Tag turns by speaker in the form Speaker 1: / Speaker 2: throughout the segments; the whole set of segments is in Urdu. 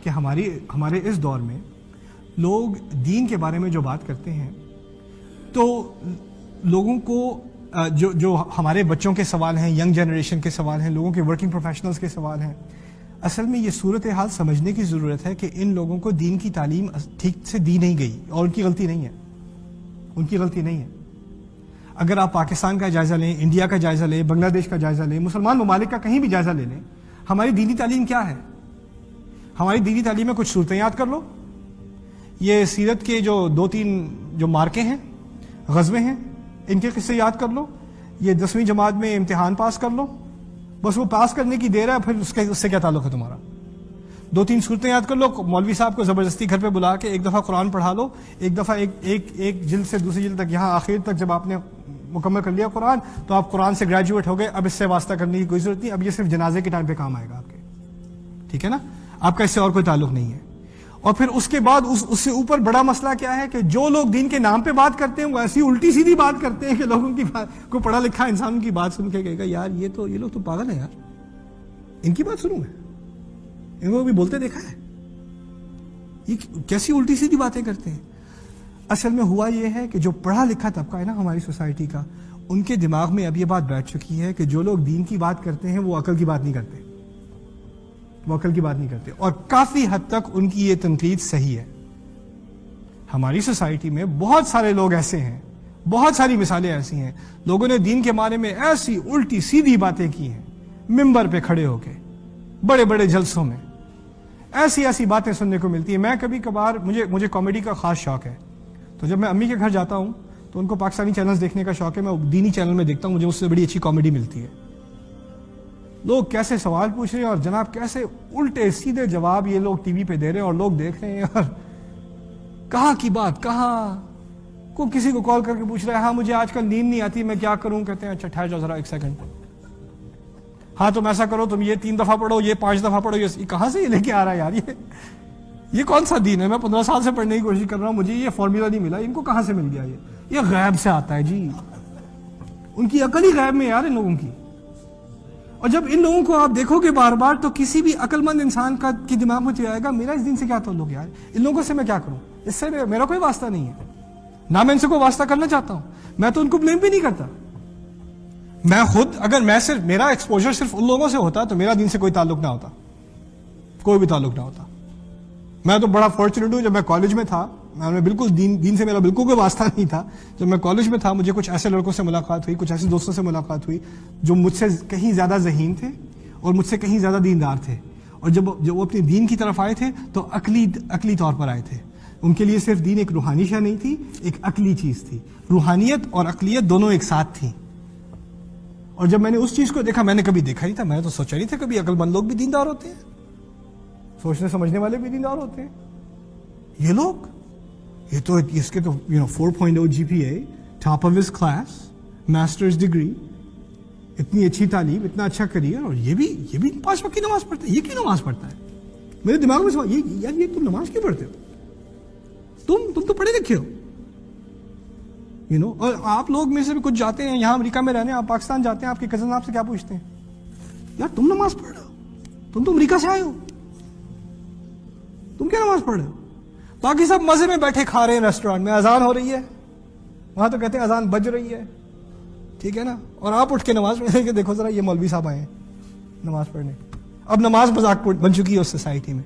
Speaker 1: کہ ہمارے اس دور میں لوگ دین کے بارے میں جو بات کرتے ہیں تو لوگوں کو جو ہمارے بچوں کے سوال ہیں، ینگ جنریشن کے سوال ہیں، لوگوں کے ورکنگ پروفیشنلز کے سوال ہیں، اصل میں یہ صورتحال سمجھنے کی ضرورت ہے کہ ان لوگوں کو دین کی تعلیم ٹھیک سے دی نہیں گئی، اور ان کی غلطی نہیں ہے، ان کی غلطی نہیں ہے۔ اگر آپ پاکستان کا جائزہ لیں، انڈیا کا جائزہ لیں، بنگلہ دیش کا جائزہ لیں، مسلمان ممالک کا کہیں بھی جائزہ لے لیں، ہماری دینی تعلیم کیا ہے؟ ہماری دینی تعلیم میں کچھ صورتیں یاد کر لو، یہ سیرت کے جو 2-3 جو مارکے ہیں، غزوے ہیں، ان کے قصے یاد کر لو، یہ 10ویں جماعت میں امتحان پاس کر لو، بس وہ پاس کرنے کی دیر ہے، پھر اس سے کیا تعلق ہے تمہارا؟ 2-3 صورتیں یاد کر لو، مولوی صاحب کو زبردستی گھر پہ بلا کے ایک دفعہ قرآن پڑھا لو، ایک دفعہ ایک جلد سے دوسری جلد تک، یہاں آخر تک جب آپ نے مکمل کر لیا قرآن تو آپ قرآن سے گریجویٹ ہو گئے، اب اس سے واسطہ کرنے کی کوئی ضرورت نہیں، اب یہ صرف جنازے کے ٹائم پہ کام آئے گا آپ کے، ٹھیک ہے نا؟ آپ کا اس سے اور کوئی تعلق نہیں ہے۔ اور پھر اس کے بعد اس سے اوپر بڑا مسئلہ کیا ہے کہ جو لوگ دین کے نام پہ بات کرتے ہیں وہ ایسی الٹی سیدھی بات کرتے ہیں کہ لوگوں کی کو پڑھا لکھا انسان کی بات سن کے کہے گا یار یہ لوگ تو پاگل ہیں یار، ان کی بات سنوں میں، ان کو بھی بولتے دیکھا ہے، یہ کیسی الٹی سیدھی باتیں کرتے ہیں۔ اصل میں ہوا یہ ہے کہ جو پڑھا لکھا طبقہ ہے نا ہماری سوسائٹی کا، ان کے دماغ میں اب یہ بات بیٹھ چکی ہے کہ جو لوگ دین کی بات کرتے ہیں وہ عقل کی بات نہیں کرتے، وہ عقل کی بات نہیں کرتے، اور کافی حد تک ان کی یہ تنقید صحیح ہے۔ ہماری سوسائٹی میں بہت سارے لوگ ایسے ہیں، بہت ساری مثالیں ایسی ہیں، لوگوں نے دین کے بارے میں ایسی الٹی سیدھی باتیں کی ہیں، ممبر پہ کھڑے ہو کے بڑے بڑے جلسوں میں ایسی باتیں سننے کو ملتی ہیں۔ میں کبھی کبھار مجھے کامیڈی کا خاص شوق ہے، تو جب میں امی کے گھر جاتا ہوں تو ان کو پاکستانی چینلز دیکھنے کا شوق ہے، میں دینی چینل میں دیکھتا ہوں، مجھے اس سے بڑی اچھی کامیڈی ملتی ہے۔ لوگ کیسے سوال پوچھ رہے ہیں اور جناب کیسے الٹے سیدھے جواب یہ لوگ ٹی وی پہ دے رہے ہیں اور لوگ دیکھ رہے ہیں، اور کہاں کی بات کہاں، کو کسی کو کال کر کے پوچھ رہا ہے ہاں مجھے آج کل نیند نہیں آتی میں کیا کروں، کہتے ہیں اچھا ٹھہر جاؤ ذرا ایک سیکنڈ، ہاں تم ایسا کرو تم یہ 3 دفعہ پڑھو، یہ 5 دفعہ پڑھو، یہ کہاں سے یہ لے کے آ رہا ہے یار، یہ کون سا دین ہے؟ میں 15 سال سے پڑھنے کی کوشش کر رہا ہوں، مجھے یہ فارمولا نہیں ملا، ان کو کہاں سے مل گیا؟ یہ غیب سے آتا ہے جی، ان کی عقل ہی غیب میں یار ان لوگوں کی۔ اور جب ان لوگوں کو آپ دیکھو گے بار بار تو کسی بھی عقل مند انسان کی دماغ میں چلے آئے گا میرا اس دین سے کیا تعلق یار، ان لوگوں سے میں کیا کروں، اس سے میرا کوئی واسطہ نہیں ہے، نہ میں ان سے کوئی واسطہ کرنا چاہتا ہوں، میں تو ان کو بلیم بھی نہیں کرتا۔ میں خود اگر میرا ایکسپوجر صرف ان لوگوں سے ہوتا تو میرا دین سے کوئی تعلق نہ ہوتا، کوئی بھی تعلق نہ ہوتا۔ میں تو بڑا فارچونیٹ ہوں، جب میں کالج میں تھا میں بالکل دین سے میرا بالکل کوئی واسطہ نہیں تھا، جب میں کالج میں تھا مجھے کچھ ایسے لڑکوں سے ملاقات ہوئی، کچھ ایسے دوستوں سے ملاقات ہوئی جو مجھ سے کہیں زیادہ ذہین تھے اور مجھ سے کہیں زیادہ دیندار تھے، اور جب وہ اپنے دین کی طرف آئے تھے تو عقلی طور پر آئے تھے، ان کے لیے صرف دین ایک روحانی شے نہیں تھی، ایک عقلی چیز تھی، روحانیت اور عقلیت دونوں ایک ساتھ تھیں۔ اور جب میں نے اس چیز کو دیکھا، میں نے کبھی دیکھا نہیں تھا، میں نے تو سوچا نہیں تھا کبھی عقل مند لوگ بھی دیندار ہوتے ہیں، سوچنے سمجھنے والے بھی دیندار ہوتے ہیں، یہ لوگ یہ تو اس کے تو 4.0 GPA، top of his class, masters degree, اتنی اچھی تعلیم، اتنا اچھا کریئر، اور یہ بھی 5 وقت کی نماز پڑھتا ہے، یہ کیوں نماز پڑھتا ہے؟ میرے دماغ میں سوال یار یہ تم نماز کیوں پڑھتے ہو؟ تم تو پڑھے لکھے ہو، اور آپ لوگ میں سے بھی کچھ جاتے ہیں یہاں امریکہ میں رہنے، آپ پاکستان جاتے ہیں، آپ کے کزن آپ سے کیا پوچھتے ہیں؟ یار تم نماز پڑھ رہے ہو، تم تو امریکہ سے آئے ہو، تم کیا نماز پڑھ رہے ہو؟ باقی سب مزے میں بیٹھے کھا رہے ہیں ریسٹورینٹ میں، اذان ہو رہی ہے وہاں تو کہتے ہیں اذان بج رہی ہے، ٹھیک ہے نا، اور آپ اٹھ کے نماز پڑھنے کے دیکھو ذرا یہ مولوی صاحب آئے ہیں نماز پڑھنے۔ اب نماز مذاق بن چکی ہے اس سوسائٹی میں،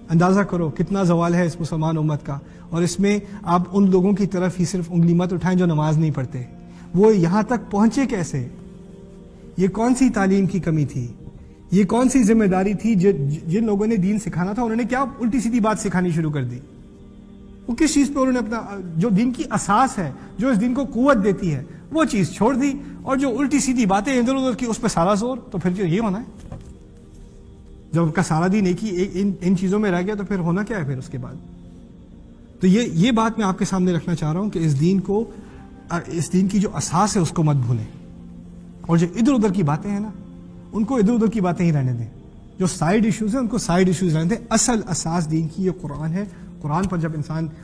Speaker 1: اندازہ کرو کتنا زوال ہے اس مسلمان امت کا، اور اس میں آپ ان لوگوں کی طرف ہی صرف انگلی مت اٹھائیں جو نماز نہیں پڑھتے، وہ یہاں تک پہنچے کیسے؟ یہ کون سی تعلیم کی کمی تھی؟ یہ کون سی ذمہ داری تھی؟ جن لوگوں نے دین سکھانا تھا انہوں نے کیا الٹی سیدھی بات سکھانی شروع کر دی؟ وہ کس چیز پہ انہوں نے اپنا جو دین کی اساس ہے، جو اس دین کو قوت دیتی ہے، وہ چیز چھوڑ دی، اور جو الٹی سیدھی باتیں ادھر ادھر کی اس پہ سارا زور، تو پھر یہ ہونا ہے جب ان کا سارا دین ایک ہی ان چیزوں میں رہ گیا تو پھر ہونا کیا ہے پھر اس کے بعد؟ تو یہ بات میں آپ کے سامنے رکھنا چاہ رہا ہوں کہ اس دین کی جو اساس ہے اس کو مت بھولیں، اور جو ادھر ادھر کی باتیں ہیں نا ان کو ادھر ادھر کی باتیں ہی رہنے دیں، جو سائیڈ ایشوز ہیں ان کو سائیڈ ایشوز رہنے دیں۔ اصل اساس دین کی یہ قرآن ہے، قرآن پر جب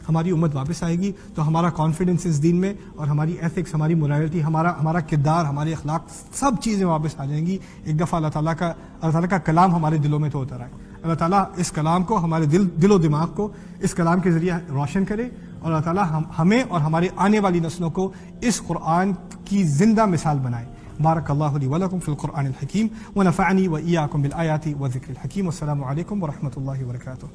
Speaker 1: ہماری امت واپس آئے گی تو ہمارا کانفیڈنس اس دین میں اور ہماری ایتھکس، ہماری مورالٹی، ہمارا کردار، ہمارے اخلاق، سب چیزیں واپس آ جائیں گی۔ ایک دفعہ اللہ تعالیٰ کا کلام ہمارے دلوں میں تو اتر آئے۔ اللہ تعالیٰ اس کلام کو ہمارے دل و دماغ کو اس کلام کے ذریعے روشن کرے، اور اللہ تعالیٰ ہمیں اور ہمارے آنے والی نسلوں کو اس قرآن کی زندہ مثال بنائے۔ بارک اللہ لی ولکم فی القرآن الحکیم ونفعنی وإیاکم بالآیات والذکر الحکیم۔ والسلام علیکم ورحمۃ اللہ وبرکاتہ۔